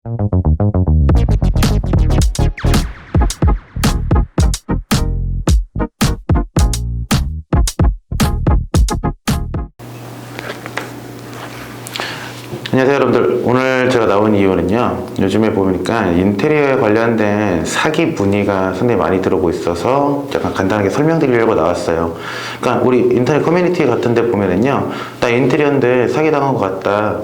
안녕하세요 여러분들. 오늘 제가 나온 이유는요, 요즘에 보니까 인테리어에 관련된 사기 문의가 상당히 많이 들어오고 있어서 약간 간단하게 설명드리려고 나왔어요. 그러니까 우리 인터넷 커뮤니티 같은 데 보면은요, 나 인테리어인데 사기당한 것 같다,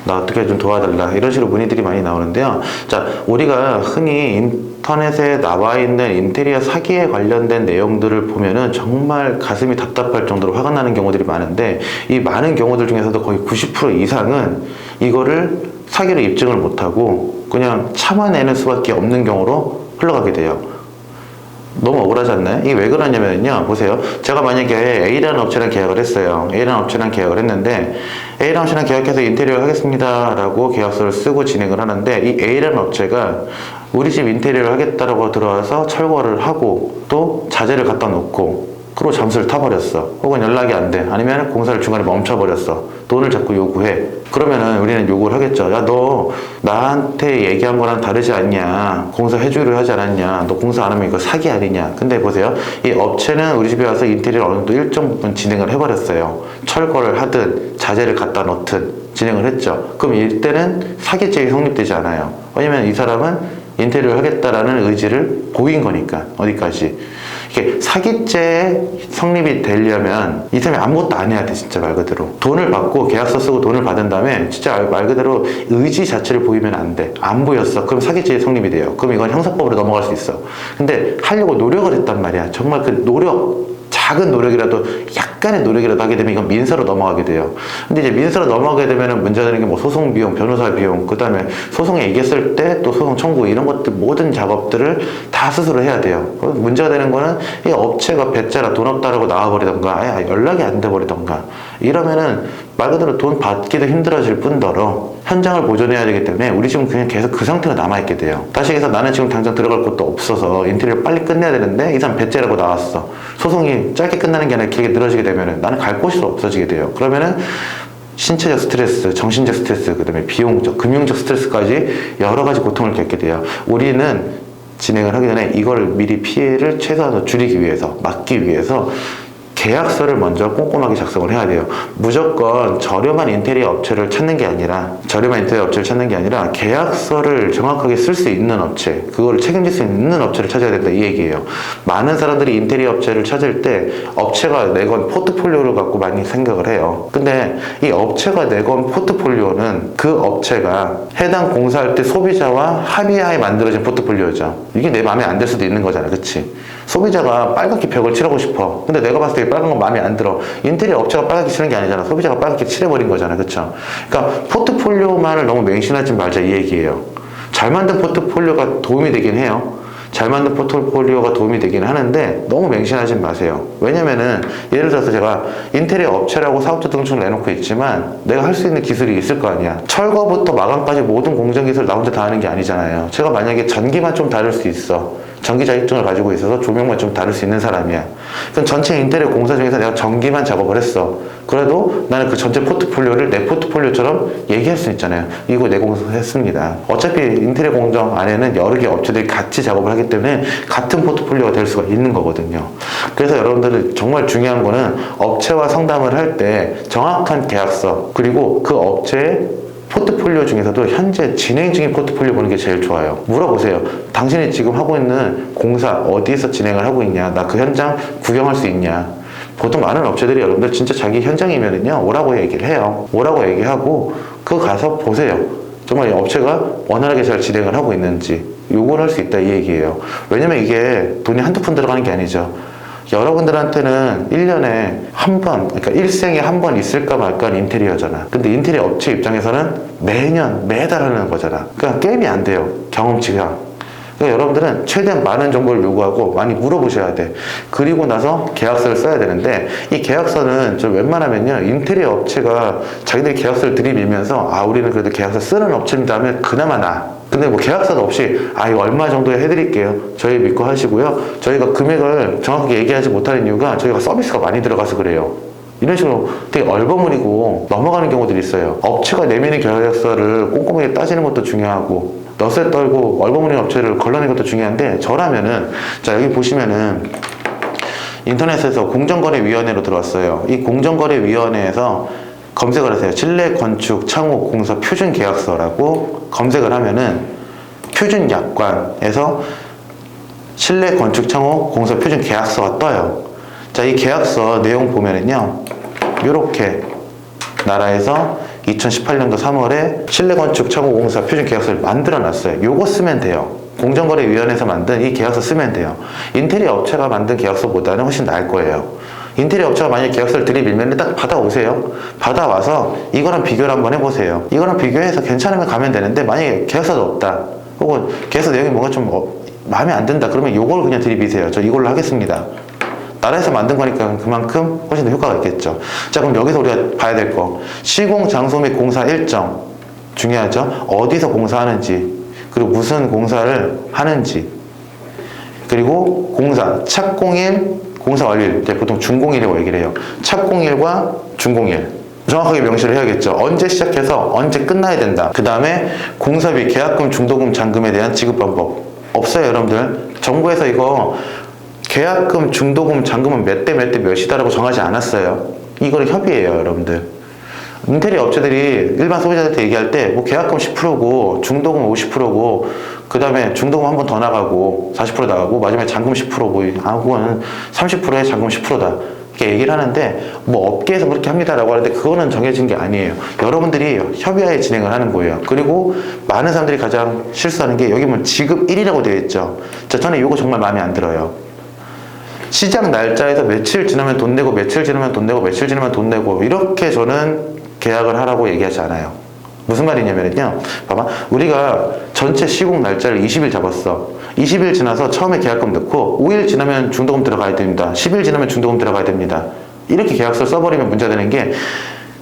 나 어떻게 좀 도와달라, 이런 식으로 문의들이 많이 나오는데요. 자, 우리가 흔히 인터넷에 나와 있는 인테리어 사기에 관련된 내용들을 보면은 정말 가슴이 답답할 정도로 화가 나는 경우들이 많은데, 이 많은 경우들 중에서도 거의 90% 이상은 이거를 사기로 입증을 못하고 그냥 참아내는 수밖에 없는 경우로 흘러가게 돼요. 너무 억울하지 않나요? 이게 왜 그러냐면요, 보세요. 제가 만약에 A라는 업체랑 계약을 했어요. A라는 업체랑 계약을 했는데, A라는 업체랑 계약해서 인테리어를 하겠습니다 라고 계약서를 쓰고 진행을 하는데, 이 A라는 업체가 우리 집 인테리어를 하겠다라고 들어와서 철거를 하고 또 자재를 갖다 놓고 그리고 잠수를 타버렸어. 혹은 연락이 안 돼. 아니면 공사를 중간에 멈춰버렸어. 돈을 자꾸 요구해. 그러면은 우리는 요구를 하겠죠. 야, 너 나한테 얘기한 거랑 다르지 않냐, 공사 해주기로 하지 않았냐, 너 공사 안 하면 이거 사기 아니냐. 근데 보세요, 이 업체는 우리 집에 와서 인테리어를 어느 정도 일정 부분 진행을 해버렸어요. 철거를 하든 자재를 갖다 놓든 진행을 했죠. 그럼 이때는 사기죄가 성립되지 않아요. 왜냐면 이 사람은 인테리어를 하겠다라는 의지를 보인 거니까. 어디까지 이게 사기죄 성립이 되려면 이 사람이 아무것도 안 해야 돼. 진짜 말 그대로 돈을 받고 계약서 쓰고 돈을 받은 다음에 진짜 말 그대로 의지 자체를 보이면 안 돼. 안 보였어. 그럼 사기죄 성립이 돼요. 그럼 이건 형사법으로 넘어갈 수 있어. 근데 하려고 노력을 했단 말이야. 정말 그 노력, 작은 노력이라도, 약간의 노력이라도 하게 되면 이건 민사로 넘어가게 돼요. 근데 이제 민사로 넘어가게 되면 문제가 되는 게 뭐 소송 비용, 변호사 비용, 그 다음에 소송에 이겼을 때 또 소송 청구, 이런 것들, 모든 작업들을 다 스스로 해야 돼요. 문제가 되는 거는 이 업체가 배째라 돈 없다라고 나와버리던가, 연락이 안 돼버리던가, 이러면은 말 그대로 돈 받기도 힘들어질 뿐더러 현장을 보존해야 되기 때문에 우리 집은 그냥 계속 그 상태로 남아있게 돼요. 다시 해서 나는 지금 당장 들어갈 곳도 없어서 인테리어를 빨리 끝내야 되는데 이 사람 배째라고 나왔어. 소송이 짧게 끝나는 게 아니라 길게 늘어지게 되면은 나는 갈 곳이 없어지게 돼요. 그러면은 신체적 스트레스, 정신적 스트레스, 그 다음에 비용적, 금융적 스트레스까지 여러 가지 고통을 겪게 돼요. 우리는 진행을 하기 전에 이걸 미리 피해를 최소한으로 줄이기 위해서, 막기 위해서 계약서를 먼저 꼼꼼하게 작성을 해야 돼요. 무조건 저렴한 인테리어 업체를 찾는 게 아니라, 계약서를 정확하게 쓸 수 있는 업체, 그거를 책임질 수 있는 업체를 찾아야 된다, 이 얘기예요. 많은 사람들이 인테리어 업체를 찾을 때 업체가 내건 포트폴리오를 갖고 많이 생각을 해요. 근데 이 업체가 내건 포트폴리오는 그 업체가 해당 공사할 때 소비자와 합의하에 만들어진 포트폴리오죠. 이게 내 마음에 안 들 수도 있는 거잖아, 그치? 소비자가 빨갛게 벽을 칠하고 싶어. 근데 내가 봤을 때 빨간 건 마음에 안 들어. 인테리어 업체가 빨갛게 칠한 게 아니잖아. 소비자가 빨갛게 칠해버린 거잖아. 그쵸? 그러니까 포트폴리오만을 너무 맹신하지 말자, 이 얘기예요. 잘 만든 포트폴리오가 도움이 되긴 해요. 잘 만든 포트폴리오가 도움이 되긴 하는데 너무 맹신하지 마세요. 왜냐면은 예를 들어서 제가 인테리어 업체라고 사업자 등록증을 내놓고 있지만 내가 할 수 있는 기술이 있을 거 아니야. 철거부터 마감까지 모든 공정 기술을 나 혼자 다 하는 게 아니잖아요. 제가 만약에 전기만 좀 다룰 수 있어. 전기 자격증을 가지고 있어서 조명만 좀 다룰 수 있는 사람이야. 그럼 전체 인테리어 공사 중에서 내가 전기만 작업을 했어. 그래도 나는 그 전체 포트폴리오를 내 포트폴리오처럼 얘기할 수 있잖아요. 이거 내 공사 했습니다. 어차피 인테리어 공정 안에는 여러 개 업체들이 같이 작업을 하기 때문에 같은 포트폴리오가 될 수가 있는 거거든요. 그래서 여러분들은 정말 중요한 거는 업체와 상담을 할 때 정확한 계약서, 그리고 그 업체의 포트폴리오 중에서도 현재 진행 중인 포트폴리오 보는 게 제일 좋아요. 물어보세요. 당신이 지금 하고 있는 공사 어디에서 진행을 하고 있냐? 나 그 현장 구경할 수 있냐? 보통 많은 업체들이 여러분들 진짜 자기 현장이면은요, 오라고 얘기를 해요. 오라고 얘기하고 그거 가서 보세요. 정말 이 업체가 원활하게 잘 진행을 하고 있는지 요구를 할 수 있다, 이 얘기예요. 왜냐면 이게 돈이 한두 푼 들어가는 게 아니죠. 여러분들한테는 1년에 한 번, 그러니까 일생에 한 번 있을까 말까 하는 인테리어잖아. 근데 인테리어 업체 입장에서는 매년, 매달 하는 거잖아. 그러니까 게임이 안 돼요. 경험치가. 그러니까 여러분들은 최대한 많은 정보를 요구하고 많이 물어보셔야 돼. 그리고 나서 계약서를 써야 되는데, 이 계약서는 좀 웬만하면요, 인테리어 업체가 자기들이 계약서를 들이밀면서 우리는 그래도 계약서 쓰는 업체입니다 하면 그나마 나아. 근데 뭐 계약서도 없이 이거 얼마 정도에 해드릴게요, 저희 믿고 하시고요, 저희가 금액을 정확하게 얘기하지 못하는 이유가 저희가 서비스가 많이 들어가서 그래요. 이런 식으로 되게 얼버무리고 넘어가는 경우들이 있어요. 업체가 내미는 계약서를 꼼꼼하게 따지는 것도 중요하고 넛을 떨고 얼버무리는 업체를 걸러내는 것도 중요한데, 저라면은 자 여기 보시면은 인터넷에서 공정거래위원회로 들어왔어요. 이 공정거래위원회에서 검색을 하세요. 실내 건축 창호 공사 표준 계약서라고 검색을 하면은 표준 약관에서 실내 건축 창호 공사 표준 계약서가 떠요. 자, 이 계약서 내용 보면은요, 요렇게 나라에서 2018년도 3월에 실내 건축 창호 공사 표준 계약서를 만들어 놨어요. 요거 쓰면 돼요. 공정거래위원회에서 만든 이 계약서 쓰면 돼요. 인테리어 업체가 만든 계약서보다는 훨씬 나을 거예요. 인테리어 업체가 만약에 계약서를 들이밀면 딱 받아오세요. 받아와서 이거랑 비교를 한번 해보세요. 이거랑 비교해서 괜찮으면 가면 되는데, 만약에 계약서도 없다, 혹은 계약서 내용이 뭔가 좀 마음에 안 든다, 그러면 요걸 그냥 들이미세요. 저 이걸로 하겠습니다. 나라에서 만든 거니까 그만큼 훨씬 더 효과가 있겠죠. 자, 그럼 여기서 우리가 봐야 될 거, 시공 장소 및 공사 일정 중요하죠. 어디서 공사하는지, 그리고 무슨 공사를 하는지, 그리고 공사 착공일, 공사 완료일, 보통 준공일이라고 얘기를 해요. 착공일과 준공일 정확하게 명시를 해야겠죠. 언제 시작해서 언제 끝나야 된다. 그 다음에 공사비, 계약금, 중도금, 잔금에 대한 지급 방법 없어요, 여러분들. 정부에서 이거 계약금, 중도금, 잔금은 몇 대 몇이다라고 정하지 않았어요. 이거는 협의예요, 여러분들. 인테리어 업체들이 일반 소비자한테 얘기할 때 뭐 계약금 10%고 중도금 50%고 그 다음에 중도금 한 번 더 나가고 40% 나가고 마지막에 잔금 10%고 그거는 30%에 잔금 10%다 이렇게 얘기를 하는데, 뭐 업계에서 그렇게 합니다라고 하는데 그거는 정해진 게 아니에요. 여러분들이 협의하에 진행을 하는 거예요. 그리고 많은 사람들이 가장 실수하는 게, 여기 보면 지급 1이라고 되어 있죠. 자, 저는 이거 정말 마음에 안 들어요. 시작 날짜에서 며칠 지나면 돈 내고, 며칠 지나면 돈 내고, 며칠 지나면 돈 내고, 이렇게 저는 계약을 하라고 얘기하지 않아요. 무슨 말이냐면요, 봐봐, 우리가 전체 시공 날짜를 20일 잡았어. 20일 지나서 처음에 계약금 넣고 5일 지나면 중도금 들어가야 됩니다. 10일 지나면 중도금 들어가야 됩니다. 이렇게 계약서를 써버리면 문제가 되는 게,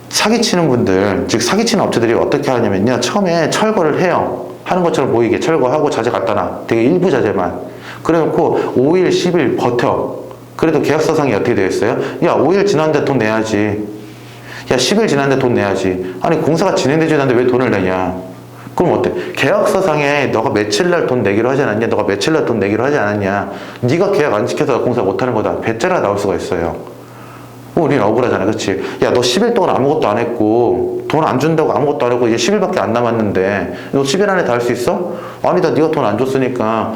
사기치는 분들, 즉 사기치는 업체들이 어떻게 하냐면요, 처음에 철거를 해요. 하는 것처럼 보이게 철거하고 자재 갖다 놔. 되게 일부 자재만. 그래놓고 5일, 10일 버텨. 그래도 계약서상이 어떻게 되어 있어요? 야, 5일 지났는데 돈 내야지. 야, 10일 지났는데 돈 내야지. 아니, 공사가 진행되지 않는데 왜 돈을 내냐? 그럼 어때? 계약서상에 너가 며칠 날 돈 내기로 하지 않았냐? 너가 며칠 날 돈 내기로 하지 않았냐? 네가 계약 안 지켜서 공사 못하는 거다. 배째라 나올 수가 있어요. 우리는 억울하잖아, 그치? 야, 너 10일 동안 아무것도 안 했고 돈 안 준다고 아무것도 안 하고 이제 10일밖에 안 남았는데 너 10일 안에 다 할 수 있어? 아니다, 네가 돈 안 줬으니까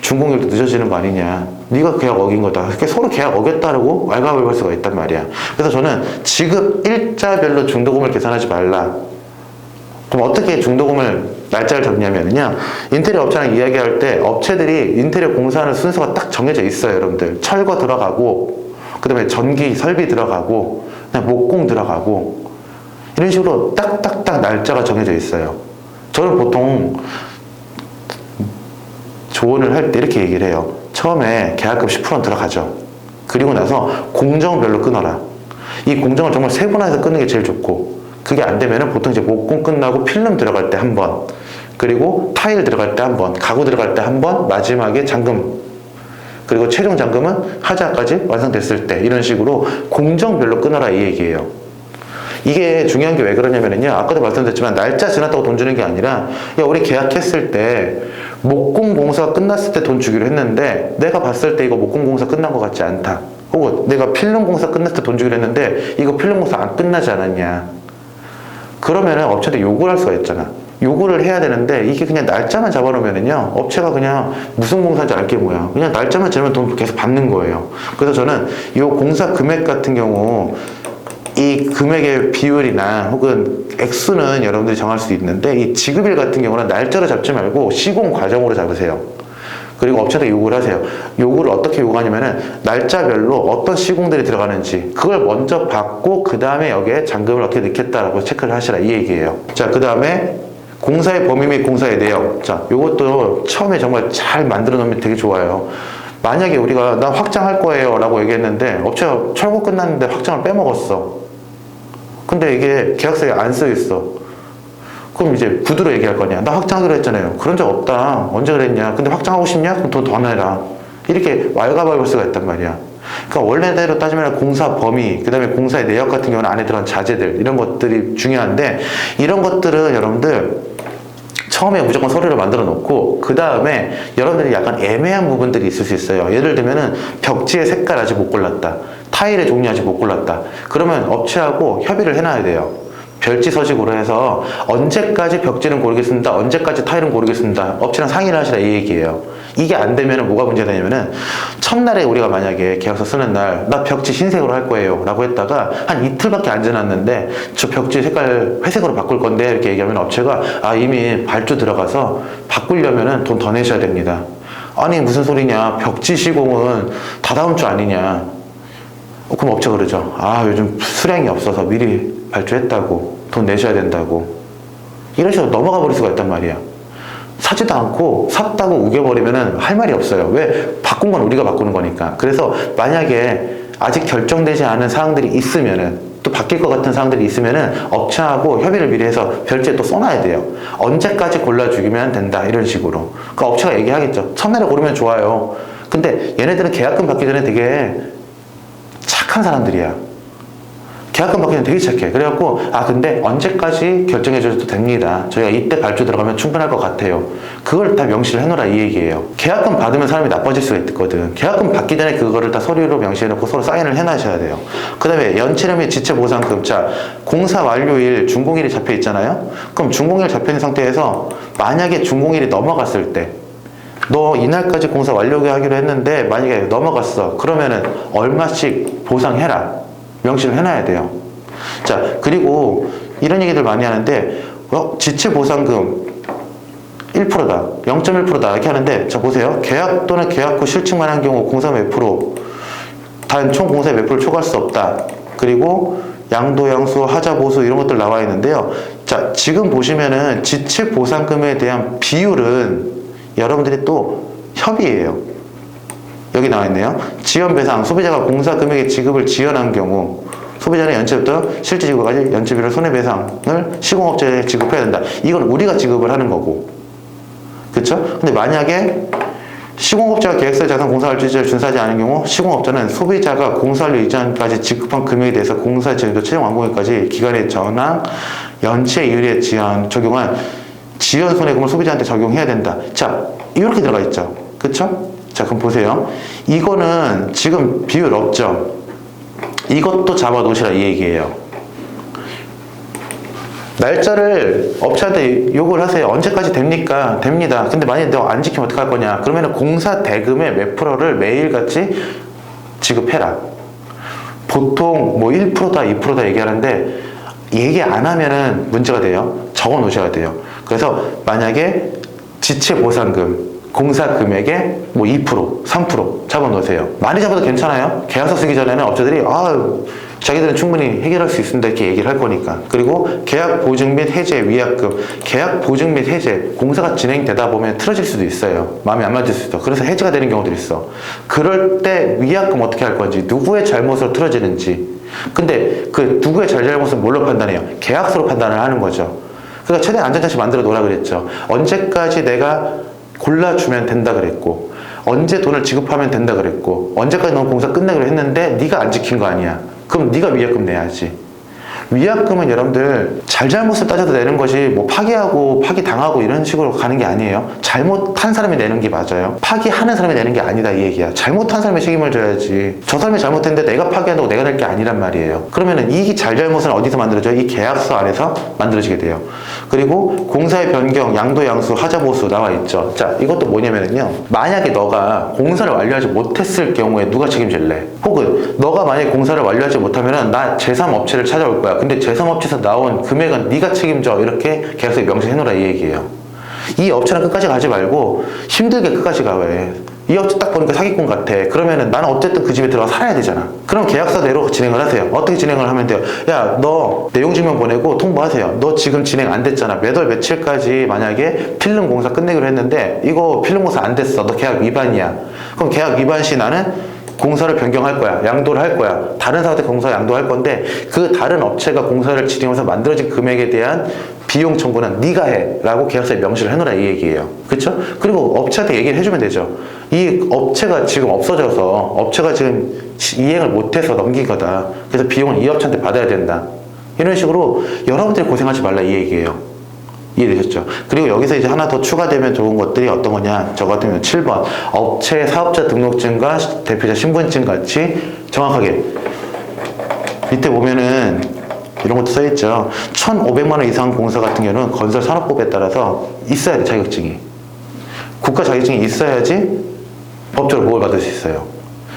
준공일도 늦어지는 거 아니냐. 네가 계약 어긴 거다. 그러니까 서로 계약 어겼다고 왈가왈부할 수가 있단 말이야. 그래서 저는 지급 일자별로 중도금을 계산하지 말라. 그럼 어떻게 중도금을 날짜를 잡냐면요, 인테리어 업체랑 이야기할 때 업체들이 인테리어 공사하는 순서가 딱 정해져 있어요, 여러분들. 철거 들어가고, 그 다음에 전기 설비 들어가고, 그다음에 목공 들어가고, 이런 식으로 딱딱딱 날짜가 정해져 있어요. 저는 보통 조언을 할 때 이렇게 얘기를 해요. 처음에 계약금 10%는 들어가죠. 그리고 나서 공정별로 끊어라. 이 공정을 정말 세분화해서 끊는 게 제일 좋고, 그게 안 되면은 보통 이제 목공 끝나고 필름 들어갈 때 한 번, 그리고 타일 들어갈 때 한 번, 가구 들어갈 때 한 번, 마지막에 잔금, 그리고 최종 잔금은 하자까지 완성됐을 때, 이런 식으로 공정별로 끊어라, 이 얘기예요. 이게 중요한 게 왜 그러냐면요, 아까도 말씀드렸지만 날짜 지났다고 돈 주는 게 아니라, 야, 우리 계약했을 때 목공 공사가 끝났을 때 돈 주기로 했는데 내가 봤을 때 이거 목공 공사 끝난 것 같지 않다. 혹은 내가 필름 공사 끝났을 때 돈 주기로 했는데 이거 필름 공사 안 끝나지 않았냐. 그러면은 업체한테 요구를 할 수가 있잖아. 요구를 해야 되는데, 이게 그냥 날짜만 잡아놓으면은요, 업체가 그냥 무슨 공사인지 알게 뭐야. 그냥 날짜만 지나면 돈 계속 받는 거예요. 그래서 저는 이 공사 금액 같은 경우, 이 금액의 비율이나 혹은 액수는 여러분들이 정할 수 있는데, 이 지급일 같은 경우는 날짜로 잡지 말고 시공 과정으로 잡으세요. 그리고 업체한테 요구를 하세요. 요구를 어떻게 요구하냐면은 날짜별로 어떤 시공들이 들어가는지 그걸 먼저 받고 그 다음에 여기에 잔금을 어떻게 넣겠다라고 체크를 하시라, 이 얘기예요. 자, 그 다음에 공사의 범위 및 공사의 내용. 자, 요것도 처음에 정말 잘 만들어 놓으면 되게 좋아요. 만약에 우리가 나 확장할 거예요 라고 얘기했는데 업체가 철거 끝났는데 확장을 빼먹었어. 근데 이게 계약서에 안 써 있어. 그럼 이제 구두로 얘기할 거냐. 나 확장하기로 했잖아요. 그런 적 없다. 언제 그랬냐. 근데 확장하고 싶냐? 그럼 돈 더 내라. 이렇게 왈가왈부할 수가 있단 말이야. 그러니까 원래대로 따지면 공사 범위, 그 다음에 공사의 내역 같은 경우는 안에 들어간 자재들, 이런 것들이 중요한데, 이런 것들은 여러분들 처음에 무조건 서류를 만들어 놓고, 그 다음에 여러분들이 약간 애매한 부분들이 있을 수 있어요. 예를 들면은 벽지의 색깔 아직 못 골랐다, 타일의 종류 아직 못 골랐다, 그러면 업체하고 협의를 해놔야 돼요. 별지 서식으로 해서 언제까지 벽지는 고르겠습니다, 언제까지 타일은 고르겠습니다, 업체랑 상의를 하시라, 이 얘기예요. 이게 안 되면 뭐가 문제가 되냐면은, 첫날에 우리가 만약에 계약서 쓰는 날 나 벽지 흰색으로 할 거예요 라고 했다가 한 이틀밖에 안 지났는데 저 벽지 색깔 회색으로 바꿀 건데 이렇게 얘기하면 업체가 이미 발주 들어가서 바꾸려면은 돈 더 내셔야 됩니다. 아니 무슨 소리냐, 벽지 시공은 다다음 주 아니냐. 그럼 업체가 그러죠. 요즘 수량이 없어서 미리 발주했다고, 돈 내셔야 된다고. 이런 식으로 넘어가 버릴 수가 있단 말이야. 사지도 않고 샀다고 우겨버리면은 할 말이 없어요. 왜? 바꾼 건 우리가 바꾸는 거니까. 그래서 만약에 아직 결정되지 않은 사항들이 있으면은, 또 바뀔 것 같은 사항들이 있으면은 업체하고 협의를 미리 해서 별지에 또 써놔야 돼요. 언제까지 골라주기면 된다, 이런 식으로. 그러니까 업체가 얘기하겠죠. 첫날에 고르면 좋아요. 근데 얘네들은 계약금 받기 전에 되게 착한 사람들이야. 계약금 받기는 되게 착해. 그래갖고 근데 언제까지 결정해 줘도 됩니다, 저희가 이때 발주 들어가면 충분할 것 같아요. 그걸 다 명시를 해놓으라, 이 얘기예요. 계약금 받으면 사람이 나빠질 수가 있거든. 계약금 받기 전에 그거를 다 서류로 명시해놓고 서로 사인을 해놔셔야 돼요. 그 다음에 연체료 및 지체보상금. 자, 공사 완료일 준공일이 잡혀 있잖아요. 그럼 준공일 잡혀 있는 상태에서 만약에 준공일이 넘어갔을 때, 너 이날까지 공사 완료하기로 했는데 만약에 넘어갔어, 그러면은 얼마씩 보상해라, 명시를 해놔야 돼요. 자, 그리고 이런 얘기들 많이 하는데, 지체보상금 1%다, 0.1%다 이렇게 하는데, 자 보세요. 계약 또는 계약 후 실측만 한 경우 공사 몇 프로, 단 총 공사의 몇 프로를 초과할 수 없다. 그리고 양도, 양수, 하자, 보수 이런 것들 나와 있는데요. 자, 지금 보시면은 지체보상금에 대한 비율은 여러분들이 또 협의예요. 여기 나와 있네요. 지연 배상, 소비자가 공사 금액의 지급을 지연한 경우 소비자는 연체부터 실제 지급까지 연체비를 손해배상을 시공업체에 지급해야 된다. 이건 우리가 지급을 하는 거고, 그렇죠? 근데 만약에 시공업자가 계획서에 자산 공사활주지를 준수하지 않은 경우 시공업자는 소비자가 공사활료 이전까지 지급한 금액에 대해서 공사 제도 최종 완공일까지 기간의 전환, 연체 이율에 적용한 지연 손해금을 소비자한테 적용해야 된다. 자, 이렇게 들어가 있죠. 그렇죠? 자, 그럼 보세요. 이거는 지금 비율 없죠? 이것도 잡아 놓으시라, 이 얘기예요. 날짜를 업체한테 요구를 하세요. 언제까지 됩니까? 됩니다. 근데 만약에 너 안 지키면 어떡할 거냐? 그러면 공사 대금의 몇 프로를 매일같이 지급해라. 보통 뭐 1%다, 2%다 얘기하는데, 얘기 안 하면은 문제가 돼요. 적어 놓으셔야 돼요. 그래서 만약에 지체보상금, 공사 금액의 뭐 2%, 3% 잡아놓으세요. 많이 잡아도 괜찮아요. 계약서 쓰기 전에는 업체들이 자기들은 충분히 해결할 수 있습니다, 이렇게 얘기를 할 거니까. 그리고 계약 보증 및 해제 위약금. 계약 보증 및 해제, 공사가 진행되다 보면 틀어질 수도 있어요. 마음에 안 맞을 수도 있어. 그래서 해지가 되는 경우도 있어. 그럴 때 위약금 어떻게 할 건지, 누구의 잘못으로 틀어지는지. 근데 그 누구의 잘못은 뭘로 판단해요? 계약서로 판단을 하는 거죠. 그러니까 최대한 안전장치 만들어 놓으라 그랬죠. 언제까지 내가 골라주면 된다 그랬고, 언제 돈을 지급하면 된다 그랬고, 언제까지 넌 공사 끝내기로 했는데 네가 안 지킨 거 아니야. 그럼 네가 위약금 내야지. 위약금은 여러분들 잘잘못을 따져서 내는 것이 뭐 파기하고 파기당하고 이런 식으로 가는 게 아니에요. 잘못한 사람이 내는 게 맞아요. 파기하는 사람이 내는 게 아니다, 이 얘기야. 잘못한 사람이 책임을 져야지. 저 사람이 잘못했는데 내가 파기한다고 내가 낼 게 아니란 말이에요. 그러면은 이 잘잘못은 어디서 만들어져요? 이 계약서 안에서 만들어지게 돼요. 그리고 공사의 변경, 양도, 양수, 하자, 보수 나와 있죠. 자, 이것도 뭐냐면요, 만약에 너가 공사를 완료하지 못했을 경우에 누가 책임질래? 혹은 너가 만약에 공사를 완료하지 못하면은 나 제3업체를 찾아올 거야. 근데 제3업체에서 나온 금액은 네가 책임져, 이렇게 계약서에 명시해놓으라, 이 얘기예요. 이 업체는 끝까지 가지 말고 힘들게 끝까지 가. 왜? 이 업체 딱 보니까 사기꾼 같아. 그러면은 나는 어쨌든 그 집에 들어가 살아야 되잖아. 그럼 계약서대로 진행을 하세요. 어떻게 진행을 하면 돼요? 야, 너 내용증명 보내고 통보하세요. 너 지금 진행 안 됐잖아. 몇 월 며칠까지 만약에 필름 공사 끝내기로 했는데 이거 필름 공사 안 됐어. 너 계약 위반이야. 그럼 계약 위반 시 나는 공사를 변경할 거야. 양도를 할 거야. 다른 사업에 공사 양도할 건데 그 다른 업체가 공사를 진행하면서 만들어진 금액에 대한 비용 청구는 네가 해 라고 계약서에 명시를 해놓으라 이 얘기예요. 그렇죠? 그리고 업체한테 얘기를 해주면 되죠. 이 업체가 지금 없어져서 업체가 지금 이행을 못해서 넘긴 거다. 그래서 비용은 이 업체한테 받아야 된다. 이런 식으로 여러분들이 고생하지 말라 이 얘기예요. 이해되셨죠? 그리고 여기서 이제 하나 더 추가되면 좋은 것들이 어떤 거냐, 저 같은 경우는 7번 업체 사업자 등록증과 대표자 신분증 같이 정확하게 밑에 보면은 이런 것도 써있죠. 1,500만 원 이상 공사 같은 경우는 건설산업법에 따라서 있어야 돼, 자격증이. 국가 자격증이 있어야지 법적으로 보호를 받을 수 있어요.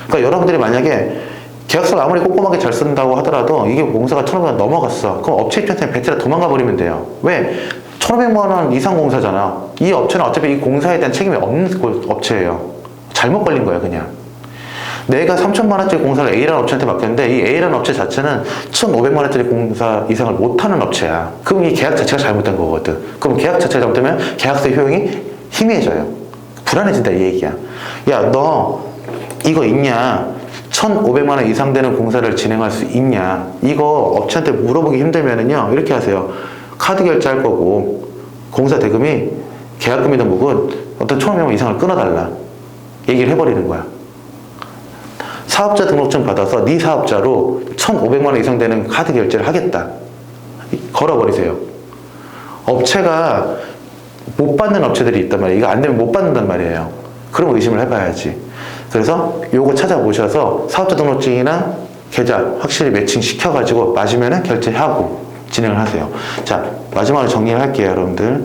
그러니까 여러분들이 만약에 계약서를 아무리 꼼꼼하게 잘 쓴다고 하더라도 이게 공사가 1,500만 원 넘어갔어. 그럼 업체 입장에서는 배째라 도망가 버리면 돼요. 왜? 1,500만 원 이상 공사잖아. 이 업체는 어차피 이 공사에 대한 책임이 없는 업체예요. 잘못 걸린 거야, 그냥. 내가 3,000만 원짜리 공사를 A라는 업체한테 맡겼는데 이 A라는 업체 자체는 1,500만 원짜리 공사 이상을 못하는 업체야. 그럼 이 계약 자체가 잘못된 거거든. 그럼 계약 자체가 잘못되면 계약서의 효용이 희미해져요. 불안해진다 이 얘기야. 야, 너 이거 있냐? 1,500만 원 이상 되는 공사를 진행할 수 있냐? 이거 업체한테 물어보기 힘들면은요, 이렇게 하세요. 카드 결제할 거고 공사 대금이 계약금이 등록은 어떤 1,500만 원 이상을 끊어달라. 얘기를 해버리는 거야. 사업자 등록증 받아서 네 사업자로 1,500만 원 이상 되는 카드 결제를 하겠다. 걸어버리세요. 업체가 못 받는 업체들이 있단 말이에요. 이거 안 되면 못 받는단 말이에요. 그럼 의심을 해봐야지. 그래서 요거 찾아보셔서 사업자 등록증이나 계좌 확실히 매칭 시켜가지고 맞으면 결제하고 진행을 하세요. 자, 마지막으로 정리를 할게요, 여러분들.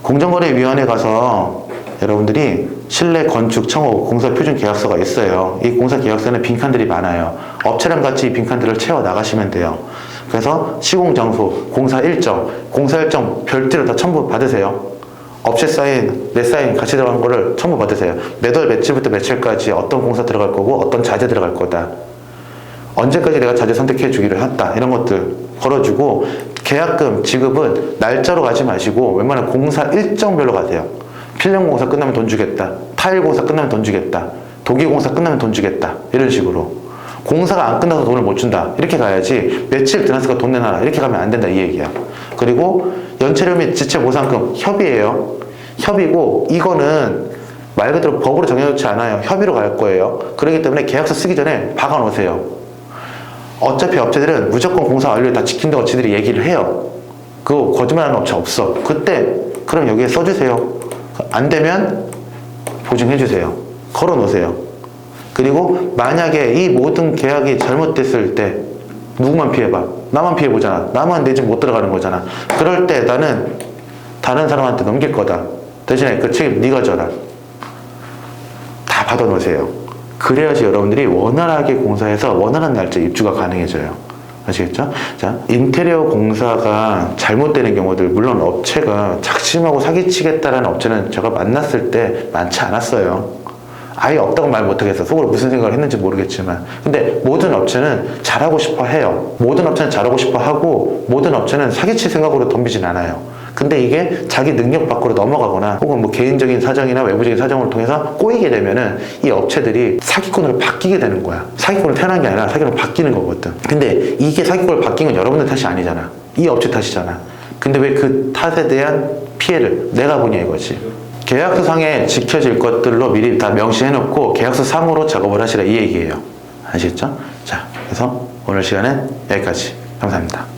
공정거래위원회 가서 여러분들이 실내 건축 청호 공사 표준 계약서가 있어요. 이 공사 계약서는 빈칸들이 많아요. 업체랑 같이 이 빈칸들을 채워 나가시면 돼요. 그래서 시공 장소, 공사 일정 별도로 다 첨부 받으세요. 업체 사인, 내 사인 같이 들어간 거를 첨부 받으세요. 몇 월 며칠부터 며칠까지 어떤 공사 들어갈 거고 어떤 자재 들어갈 거다. 언제까지 내가 자재 선택해 주기로 했다. 이런 것들 걸어주고 계약금 지급은 날짜로 가지 마시고 웬만하면 공사 일정별로 가세요. 필름 공사 끝나면 돈 주겠다. 타일 공사 끝나면 돈 주겠다. 도기 공사 끝나면 돈 주겠다. 이런 식으로. 공사가 안 끝나서 돈을 못 준다. 이렇게 가야지 며칠 드나스가 돈 내놔라. 이렇게 가면 안 된다. 이 얘기야. 그리고 연체료 및 지체 보상금 협의예요. 협의고 이거는 말 그대로 법으로 정해놓지 않아요. 협의로 갈 거예요. 그렇기 때문에 계약서 쓰기 전에 박아 놓으세요. 어차피 업체들은 무조건 공사 완료를 다 지킨다고 지들이 얘기를 해요. 그거 거짓말하는 업체 없어. 그때 그럼 여기에 써주세요. 안 되면 보증해주세요. 걸어 놓으세요. 그리고 만약에 이 모든 계약이 잘못됐을 때 누구만 피해봐? 나만 피해보잖아. 나만 내 집 못 들어가는 거잖아. 그럴 때 나는 다른 사람한테 넘길 거다. 대신에 그 책임 네가 져라. 다 받아 놓으세요. 그래야지 여러분들이 원활하게 공사해서 원활한 날짜 입주가 가능해져요. 아시겠죠? 자, 인테리어 공사가 잘못되는 경우들, 물론 업체가 작심하고 사기치겠다라는 업체는 제가 만났을 때 많지 않았어요. 아예 없다고 말 못하겠어. 속으로 무슨 생각을 했는지 모르겠지만. 근데 모든 업체는 잘하고 싶어 해요. 모든 업체는 잘하고 싶어 하고, 모든 업체는 사기칠 생각으로 덤비진 않아요. 근데 이게 자기 능력 밖으로 넘어가거나 혹은 뭐 개인적인 사정이나 외부적인 사정을 통해서 꼬이게 되면은 이 업체들이 사기꾼으로 바뀌게 되는 거야. 사기꾼으로 태어난 게 아니라 사기꾼으로 바뀌는 거거든. 근데 이게 사기꾼으로 바뀐 건 여러분들 탓이 아니잖아. 이 업체 탓이잖아. 근데 왜 그 탓에 대한 피해를 내가 보냐 이거지. 계약서상에 지켜질 것들로 미리 다 명시해놓고 계약서 상으로 작업을 하시라 이 얘기예요. 아시겠죠? 자, 그래서 오늘 시간은 여기까지. 감사합니다.